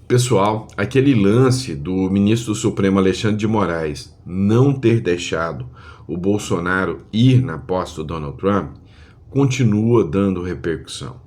Pessoal, aquele lance do ministro do Supremo Alexandre de Moraes não ter deixado o Bolsonaro ir na posse do Donald Trump continua dando repercussão.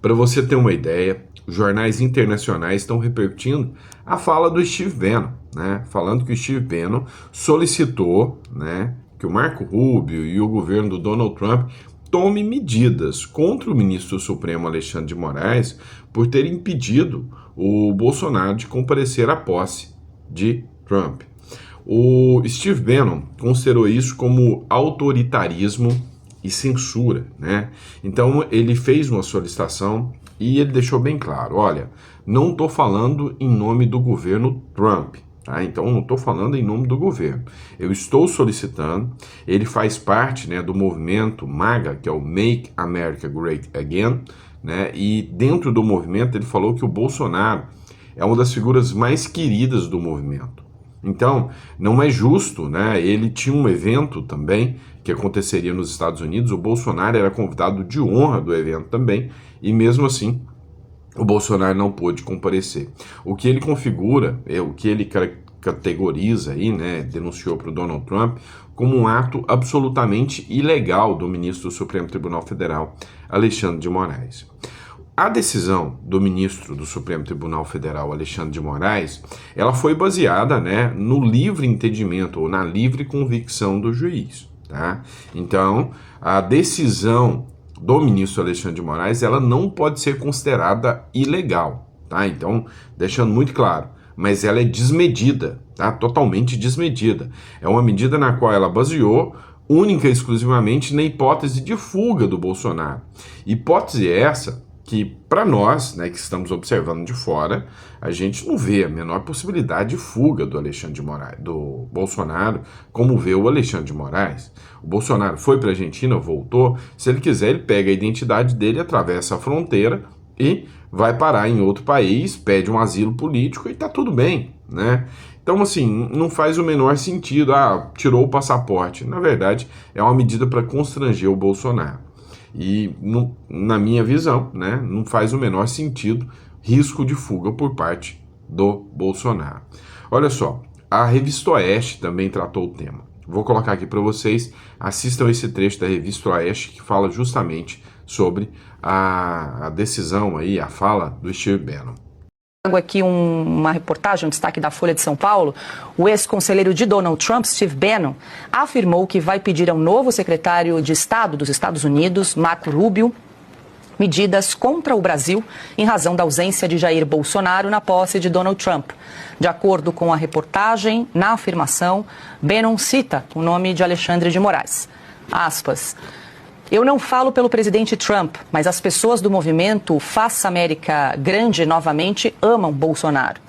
Para você ter uma ideia, os jornais internacionais estão repercutindo a fala do Steve Bannon, né? Falando que o Steve Bannon solicitou, né, que o Marco Rubio e o governo do Donald Trump tome medidas contra o ministro do Supremo Alexandre de Moraes por ter impedido o Bolsonaro de comparecer à posse de Trump. O Steve Bannon considerou isso como autoritarismo e censura, né? Então ele fez uma solicitação e ele deixou bem claro, olha, não estou falando em nome do governo Trump, tá? Então não estou falando em nome do governo, eu estou solicitando, ele faz parte, né, do movimento MAGA, que é o Make America Great Again, né? E dentro do movimento ele falou que o Bolsonaro é uma das figuras mais queridas do movimento. Então, não é justo, né? Ele tinha um evento também que aconteceria nos Estados Unidos, o Bolsonaro era convidado de honra do evento também, e mesmo assim o Bolsonaro não pôde comparecer. O que ele configura, o que ele categoriza aí, né, denunciou para o Donald Trump como um ato absolutamente ilegal do ministro do Supremo Tribunal Federal, Alexandre de Moraes. A decisão do ministro do Supremo Tribunal Federal, Alexandre de Moraes, ela foi baseada, né, no livre entendimento ou na livre convicção do juiz, tá? Então, a decisão do ministro Alexandre de Moraes, ela não pode ser considerada ilegal, tá? Então, deixando muito claro, mas ela é desmedida, tá? Totalmente desmedida. É uma medida na qual ela baseou única e exclusivamente na hipótese de fuga do Bolsonaro. Hipótese essa que para nós, né, que estamos observando de fora, a gente não vê a menor possibilidade de fuga do Alexandre de Moraes, do Bolsonaro, como vê o Alexandre de Moraes. O Bolsonaro foi para a Argentina, voltou, se ele quiser ele pega a identidade dele, atravessa a fronteira e vai parar em outro país, pede um asilo político e tá tudo bem, né? Então, assim, não faz o menor sentido, tirou o passaporte. Na verdade, é uma medida para constranger o Bolsonaro. E, na minha visão, né, não faz o menor sentido risco de fuga por parte do Bolsonaro. Olha só, a Revista Oeste também tratou o tema. Vou colocar aqui para vocês, assistam esse trecho da Revista Oeste que fala justamente sobre a decisão aí, a fala do Steve Bannon. Aqui uma reportagem, um destaque da Folha de São Paulo. O ex-conselheiro de Donald Trump, Steve Bannon, afirmou que vai pedir ao novo secretário de Estado dos Estados Unidos, Marco Rubio, medidas contra o Brasil em razão da ausência de Jair Bolsonaro na posse de Donald Trump. De acordo com a reportagem, na afirmação, Bannon cita o nome de Alexandre de Moraes. Aspas. Eu não falo pelo presidente Trump, mas as pessoas do movimento Faça América Grande novamente amam Bolsonaro.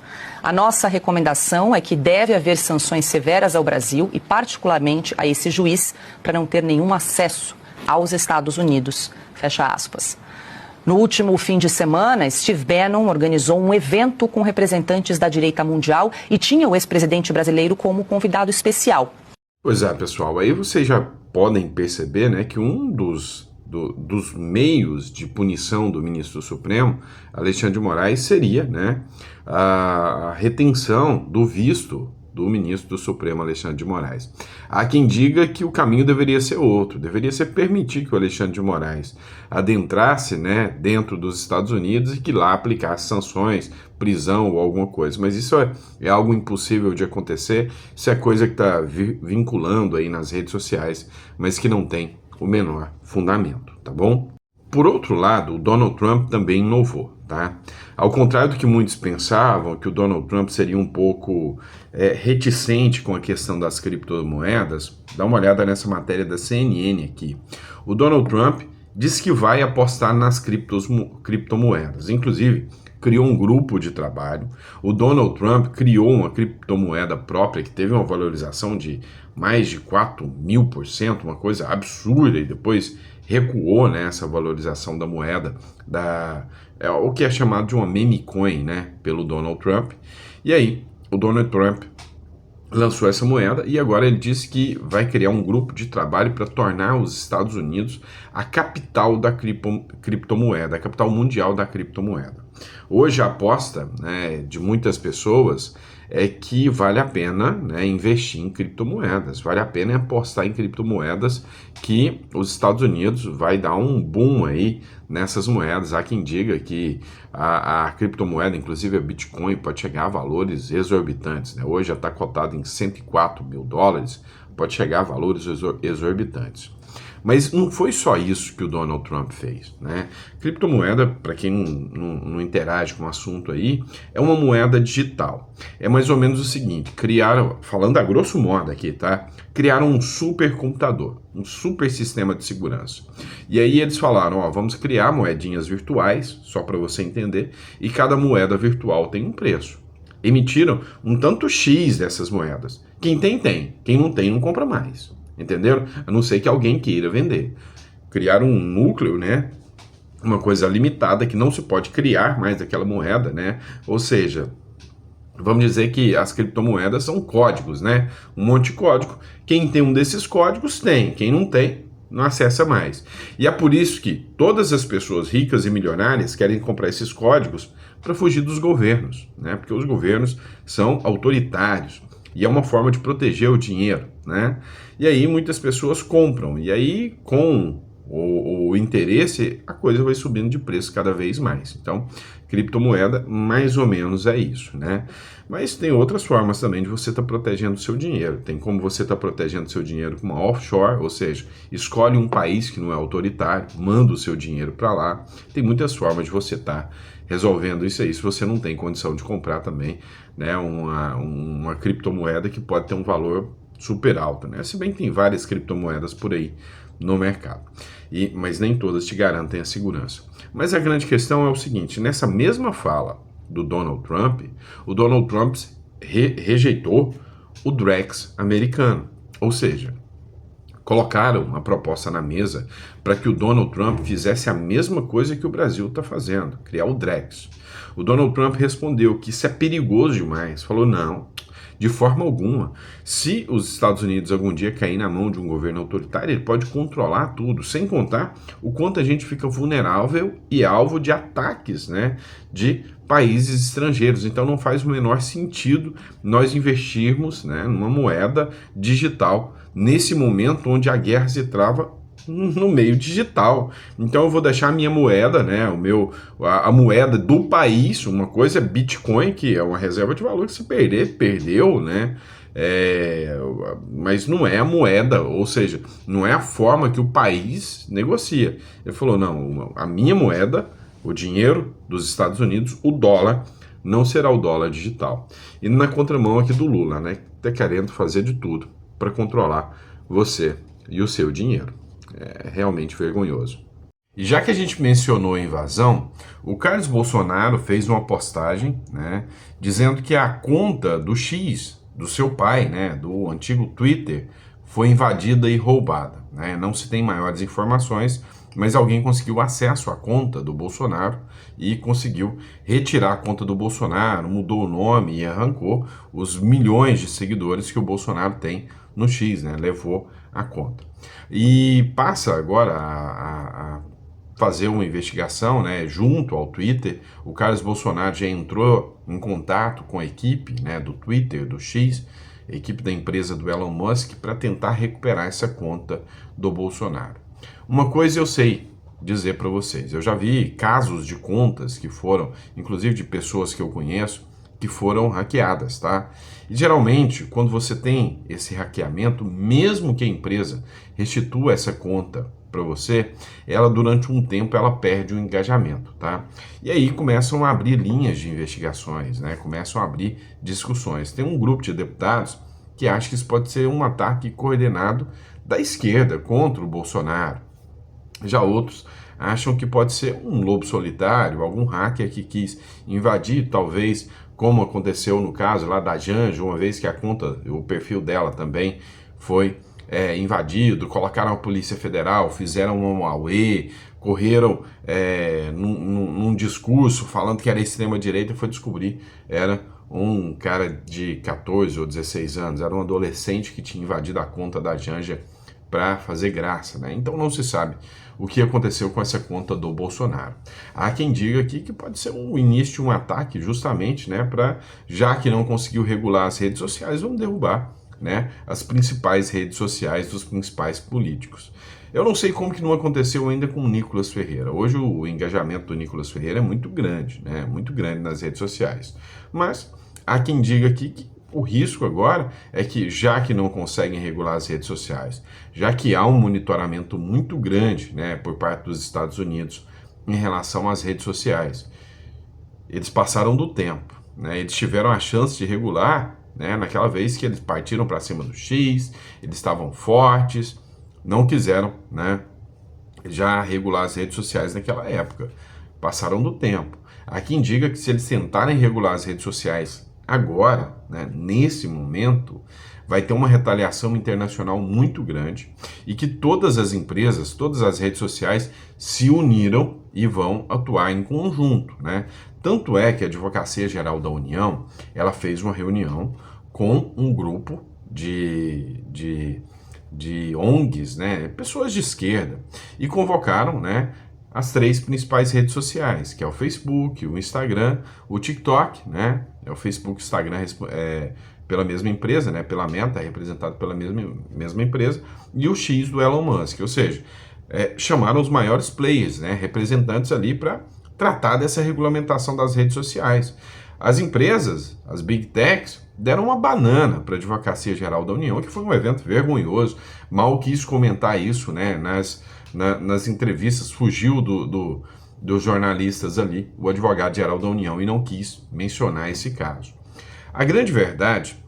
A nossa recomendação é que deve haver sanções severas ao Brasil e particularmente a esse juiz para não ter nenhum acesso aos Estados Unidos. Fecha aspas. No último fim de semana, Steve Bannon organizou um evento com representantes da direita mundial e tinha o ex-presidente brasileiro como convidado especial. Pois é, pessoal, aí vocês já podem perceber, né, que um dos meios de punição do ministro do Supremo, Alexandre de Moraes, seria, né, a retenção do visto do ministro do Supremo, Alexandre de Moraes. Há quem diga que o caminho deveria ser outro, deveria ser permitir que o Alexandre de Moraes adentrasse, né, dentro dos Estados Unidos e que lá aplicasse sanções, prisão ou alguma coisa. Mas isso é algo impossível de acontecer, isso é coisa que está vinculando aí nas redes sociais, mas que não tem o menor fundamento, tá bom? Por outro lado, o Donald Trump também inovou, tá? Ao contrário do que muitos pensavam, que o Donald Trump seria um pouco reticente com a questão das criptomoedas, dá uma olhada nessa matéria da CNN aqui. O Donald Trump diz que vai apostar nas criptomoedas, inclusive criou um grupo de trabalho. O Donald Trump criou uma criptomoeda própria que teve uma valorização de mais de 4.000%, uma coisa absurda, e depois recuou, né, essa valorização da moeda, o que é chamado de uma meme coin, né, pelo Donald Trump. E aí, o Donald Trump lançou essa moeda e agora ele disse que vai criar um grupo de trabalho para tornar os Estados Unidos a capital da criptomoeda, a capital mundial da criptomoeda. Hoje a aposta, né, de muitas pessoas é que vale a pena, né, investir em criptomoedas, vale a pena apostar em criptomoedas, que os Estados Unidos vai dar um boom aí nessas moedas. Há quem diga que a criptomoeda, inclusive a Bitcoin, pode chegar a valores exorbitantes, né? Hoje já está cotado em $104 mil, pode chegar a valores exorbitantes. Mas não foi só isso que o Donald Trump fez, né? Criptomoeda, para quem não interage com o assunto aí, é uma moeda digital. É mais ou menos o seguinte: criaram, falando a grosso modo aqui, tá? Criaram um supercomputador, um super sistema de segurança. E aí eles falaram, ó, vamos criar moedinhas virtuais, só para você entender, e cada moeda virtual tem um preço. Emitiram um tanto X dessas moedas. Quem tem, tem. Quem não tem, não compra mais. Entenderam? A não ser que alguém queira vender. Criaram um núcleo, né? Uma coisa limitada que não se pode criar mais daquela moeda, né? Ou seja, vamos dizer que as criptomoedas são códigos, né? Um monte de código. Quem tem um desses códigos tem. Quem não tem, não acessa mais. E é por isso que todas as pessoas ricas e milionárias querem comprar esses códigos para fugir dos governos, né? Porque os governos são autoritários. E é uma forma de proteger o dinheiro, né? E aí muitas pessoas compram. E aí, com o interesse, a coisa vai subindo de preço cada vez mais. Então, criptomoeda, mais ou menos é isso, né? Mas tem outras formas também de você estar protegendo o seu dinheiro. Tem como você estar protegendo o seu dinheiro com uma offshore, ou seja, escolhe um país que não é autoritário, manda o seu dinheiro para lá. Tem muitas formas de você estar resolvendo isso aí, se você não tem condição de comprar também, né, uma criptomoeda que pode ter um valor super alto, né? Se bem que tem várias criptomoedas por aí no mercado, mas nem todas te garantem a segurança. Mas a grande questão é o seguinte: nessa mesma fala do Donald Trump, o Donald Trump rejeitou o Drex americano, ou seja, colocaram uma proposta na mesa para que o Donald Trump fizesse a mesma coisa que o Brasil está fazendo, criar o Drex. O Donald Trump respondeu que isso é perigoso demais, falou não, de forma alguma. Se os Estados Unidos algum dia cair na mão de um governo autoritário, ele pode controlar tudo, sem contar o quanto a gente fica vulnerável e alvo de ataques, né, de países estrangeiros. Então não faz o menor sentido nós investirmos, né, numa moeda digital nesse momento onde a guerra se trava no meio digital. Então eu vou deixar a minha moeda, né, a moeda do país. Uma coisa é Bitcoin, que é uma reserva de valor que se perder, perdeu, né? Mas não é a moeda, ou seja, não é a forma que o país negocia. Ele falou, não, a minha moeda, o dinheiro dos Estados Unidos, o dólar, não será o dólar digital. E na contramão aqui do Lula, né, que está querendo fazer de tudo para controlar você e o seu dinheiro. É realmente vergonhoso. E já que a gente mencionou a invasão, o Carlos Bolsonaro fez uma postagem, né, dizendo que a conta do X, do seu pai, né, do antigo Twitter, foi invadida e roubada, né? Não se tem maiores informações, mas alguém conseguiu acesso à conta do Bolsonaro e conseguiu retirar a conta do Bolsonaro, mudou o nome e arrancou os milhões de seguidores que o Bolsonaro tem no X, né? Levou a conta. E passa agora a fazer uma investigação, né, junto ao Twitter. O Carlos Bolsonaro já entrou em contato com a equipe, né, do Twitter, do X, a equipe da empresa do Elon Musk, para tentar recuperar essa conta do Bolsonaro. Uma coisa eu sei dizer para vocês, eu já vi casos de contas que foram, inclusive de pessoas que eu conheço, que foram hackeadas, tá? E geralmente, quando você tem esse hackeamento, mesmo que a empresa restitua essa conta para você, ela durante um tempo ela perde o engajamento, tá? E aí começam a abrir linhas de investigações, né? Começam a abrir discussões. Tem um grupo de deputados que acha que isso pode ser um ataque coordenado da esquerda contra o Bolsonaro. Já outros acham que pode ser um lobo solitário, algum hacker que quis invadir, talvez como aconteceu no caso lá da Janja, uma vez que a conta, o perfil dela também foi invadido, colocaram a Polícia Federal, fizeram um auê, correram num discurso falando que era extrema-direita, foi descobrir, era um cara de 14 ou 16 anos, era um adolescente que tinha invadido a conta da Janja para fazer graça, né? Então não se sabe o que aconteceu com essa conta do Bolsonaro. Há quem diga aqui que pode ser um início de um ataque justamente, né, para, já que não conseguiu regular as redes sociais, vamos derrubar, né, as principais redes sociais dos principais políticos. Eu não sei como que não aconteceu ainda com o Nicolas Ferreira. Hoje o engajamento do Nicolas Ferreira é muito grande, né, muito grande nas redes sociais. Mas há quem diga aqui que o risco agora é que, já que não conseguem regular as redes sociais, já que há um monitoramento muito grande, né, por parte dos Estados Unidos em relação às redes sociais, eles passaram do tempo, né, eles tiveram a chance de regular, né, naquela vez que eles partiram para cima do X, eles estavam fortes, não quiseram, né, já regular as redes sociais naquela época, passaram do tempo. Há quem diga que se eles tentarem regular as redes sociais agora, né, nesse momento, vai ter uma retaliação internacional muito grande e que todas as empresas, todas as redes sociais se uniram e vão atuar em conjunto, né? Tanto é que a Advocacia Geral da União, ela fez uma reunião com um grupo de ONGs, né, pessoas de esquerda, e convocaram, né, as 3 principais redes sociais, que é o Facebook, o Instagram, o TikTok, né? O Facebook e o Instagram pela mesma empresa, né? Pela Meta, representado pela mesma empresa, e o X do Elon Musk, ou seja, chamaram os maiores players, né? Representantes ali para tratar dessa regulamentação das redes sociais. As empresas, as Big Techs, deram uma banana para a Advocacia Geral da União, que foi um evento vergonhoso, mal quis comentar isso, né? Nas entrevistas, fugiu dos jornalistas ali, o advogado-geral da União, e não quis mencionar esse caso. A grande verdade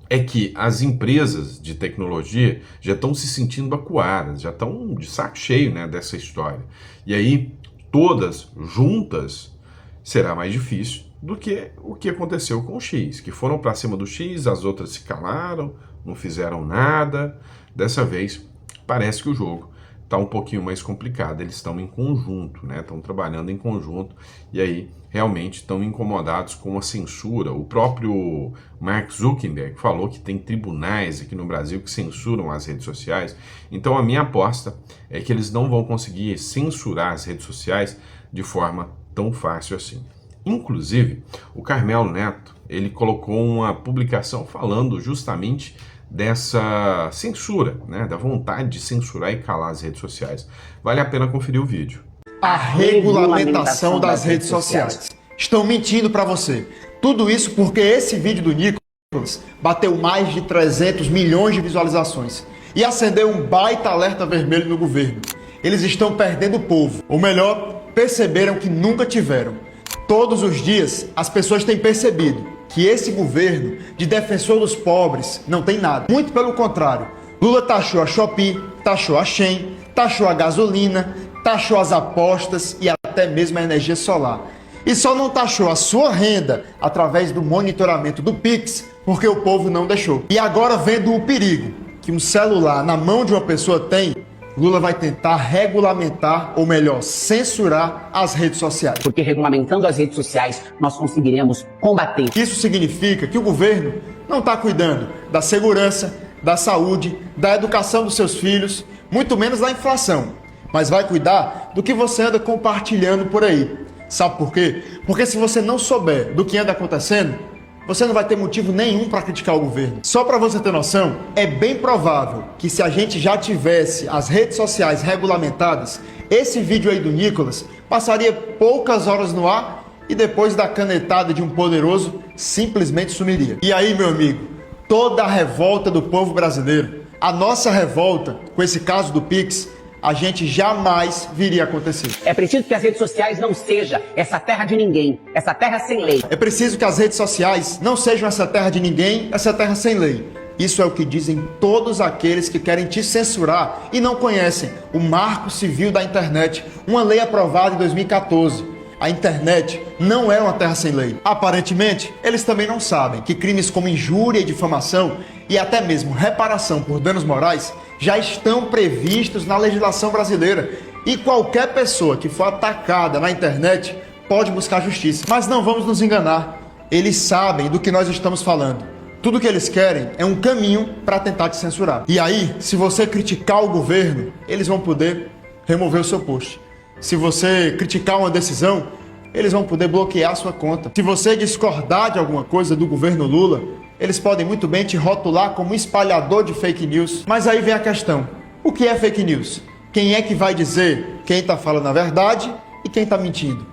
é que as empresas de tecnologia já estão se sentindo acuadas, já estão de saco cheio, né, dessa história. E aí, todas juntas, será mais difícil do que o que aconteceu com o X, que foram para cima do X, as outras se calaram, não fizeram nada. Dessa vez, parece que o jogo está um pouquinho mais complicado, eles estão em conjunto, né? Estão trabalhando em conjunto e aí realmente estão incomodados com a censura. O próprio Mark Zuckerberg falou que tem tribunais aqui no Brasil que censuram as redes sociais, então a minha aposta é que eles não vão conseguir censurar as redes sociais de forma tão fácil assim. Inclusive, o Carmelo Neto, ele colocou uma publicação falando justamente dessa censura, né, da vontade de censurar e calar as redes sociais. Vale a pena conferir o vídeo. A regulamentação das redes sociais. Estão mentindo para você. Tudo isso porque esse vídeo do Nicolas bateu mais de 300 milhões de visualizações e acendeu um baita alerta vermelho no governo. Eles estão perdendo o povo, ou melhor, perceberam que nunca tiveram. Todos os dias as pessoas têm percebido que esse governo de defensor dos pobres não tem nada. Muito pelo contrário. Lula taxou a Shopee, taxou a Shein, taxou a gasolina, taxou as apostas e até mesmo a energia solar. E só não taxou a sua renda através do monitoramento do Pix, porque o povo não deixou. E agora, vendo o perigo que um celular na mão de uma pessoa tem, Lula vai tentar regulamentar, ou melhor, censurar as redes sociais. Porque regulamentando as redes sociais, nós conseguiremos combater. Isso significa que o governo não está cuidando da segurança, da saúde, da educação dos seus filhos, muito menos da inflação. Mas vai cuidar do que você anda compartilhando por aí. Sabe por quê? Porque se você não souber do que anda acontecendo, você não vai ter motivo nenhum para criticar o governo. Só para você ter noção, é bem provável que se a gente já tivesse as redes sociais regulamentadas, esse vídeo aí do Nicolas passaria poucas horas no ar e depois da canetada de um poderoso, simplesmente sumiria. E aí, meu amigo, toda a revolta do povo brasileiro, a nossa revolta com esse caso do Pix, a gente jamais viria a acontecer. É preciso que as redes sociais não sejam essa terra de ninguém, essa terra sem lei. É preciso que as redes sociais não sejam essa terra de ninguém, essa terra sem lei. Isso é o que dizem todos aqueles que querem te censurar e não conhecem o Marco Civil da Internet, uma lei aprovada em 2014. A internet não é uma terra sem lei. Aparentemente, eles também não sabem que crimes como injúria e difamação e até mesmo reparação por danos morais já estão previstos na legislação brasileira e qualquer pessoa que for atacada na internet pode buscar justiça. Mas não vamos nos enganar, eles sabem do que nós estamos falando. Tudo que eles querem é um caminho para tentar te censurar. E aí, se você criticar o governo, eles vão poder remover o seu post. Se você criticar uma decisão, eles vão poder bloquear a sua conta. Se você discordar de alguma coisa do governo Lula, eles podem muito bem te rotular como espalhador de fake news. Mas aí vem a questão: o que é fake news? Quem é que vai dizer quem está falando a verdade e quem está mentindo?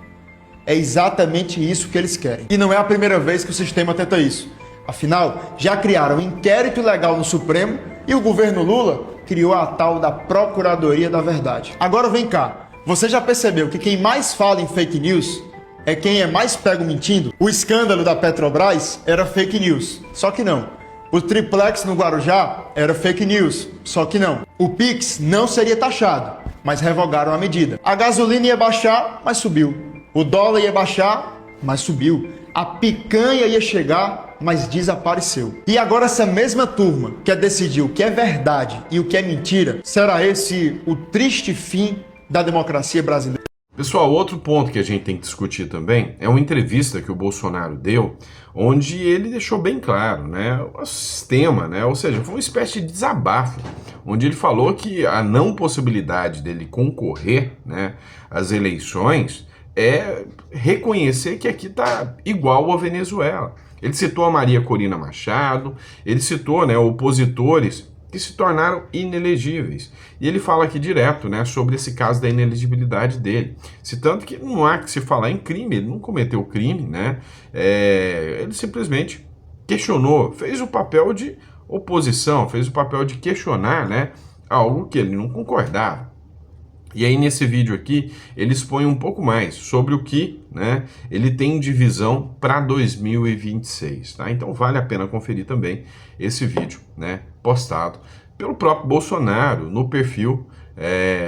É exatamente isso que eles querem. E não é a primeira vez que o sistema tenta isso. Afinal, já criaram um inquérito ilegal no Supremo e o governo Lula criou a tal da Procuradoria da Verdade. Agora vem cá, você já percebeu que quem mais fala em fake news é quem é mais pego mentindo? O escândalo da Petrobras era fake news, só que não. O triplex no Guarujá era fake news, só que não. O Pix não seria taxado, mas revogaram a medida. A gasolina ia baixar, mas subiu. O dólar ia baixar, mas subiu. A picanha ia chegar, mas desapareceu. E agora essa mesma turma quer decidir o que é verdade e o que é mentira, será esse o triste fim da democracia brasileira? Pessoal, outro ponto que a gente tem que discutir também é uma entrevista que o Bolsonaro deu, onde ele deixou bem claro, né, o sistema, né, ou seja, foi uma espécie de desabafo, onde ele falou que a não possibilidade dele concorrer, né, às eleições é reconhecer que aqui está igual a Venezuela. Ele citou a Maria Corina Machado, ele citou, né, opositores que se tornaram inelegíveis. E ele fala aqui direto, né, sobre esse caso da inelegibilidade dele, citando que não há que se falar em crime, ele não cometeu crime, né, ele simplesmente questionou, fez o papel de oposição, fez o papel de questionar, né, algo que ele não concordava. E aí nesse vídeo aqui, ele expõe um pouco mais sobre o que, né, ele tem de visão para 2026, tá? Então vale a pena conferir também esse vídeo, né, postado pelo próprio Bolsonaro no perfil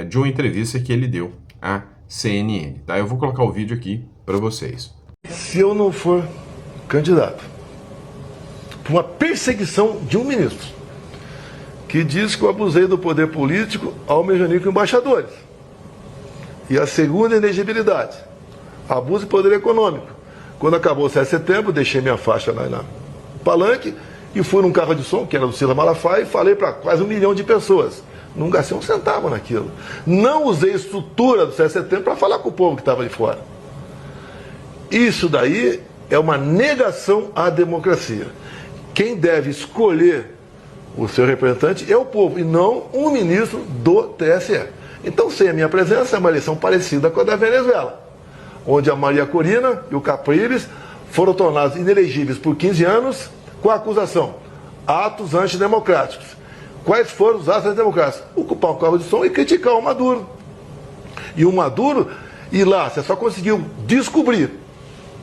de uma entrevista que ele deu à CNN, tá? Eu vou colocar o vídeo aqui para vocês. Se eu não for candidato por uma perseguição de um ministro que diz que eu abusei do poder político ao mejanico embaixadores, e a segunda elegibilidade, abuso de poder econômico. Quando acabou o 7 de setembro, deixei minha faixa lá no palanque e fui num carro de som, que era do Silas Malafaia, e falei para quase 1 milhão de pessoas. Não gastei um centavo naquilo. Não usei estrutura do 7 de setembro para falar com o povo que estava de fora. Isso daí é uma negação à democracia. Quem deve escolher o seu representante é o povo, e não um ministro do TSE. Então, sem a minha presença, é uma eleição parecida com a da Venezuela, onde a Maria Corina e o Capriles foram tornados inelegíveis por 15 anos com a acusação: atos antidemocráticos. Quais foram os atos antidemocráticos? Ocupar um carro de som e criticar o Maduro. E o Maduro, e lá, você só conseguiu descobrir,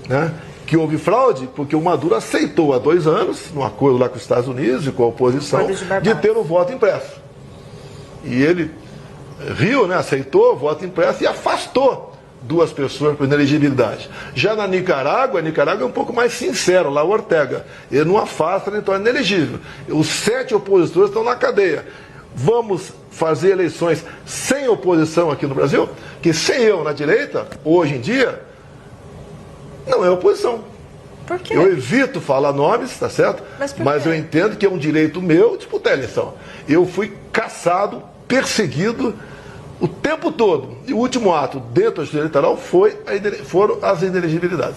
né, que houve fraude porque o Maduro aceitou há 2 anos, num acordo lá com os Estados Unidos e com a oposição, de ter o voto impresso. E ele riu, né, aceitou o voto impresso e afastou 2 pessoas por inelegibilidade. Já na Nicarágua é um pouco mais sincero, lá o Ortega. Ele não afasta nem torna inelegível. Os 7 opositores estão na cadeia. Vamos fazer eleições sem oposição aqui no Brasil? Que sem eu na direita, hoje em dia, não é oposição. Por quê? Eu evito falar nomes, tá certo? Mas eu entendo que é um direito meu disputar a eleição. Eu fui caçado, perseguido o tempo todo. E o último ato dentro da justiça eleitoral foram as inelegibilidades.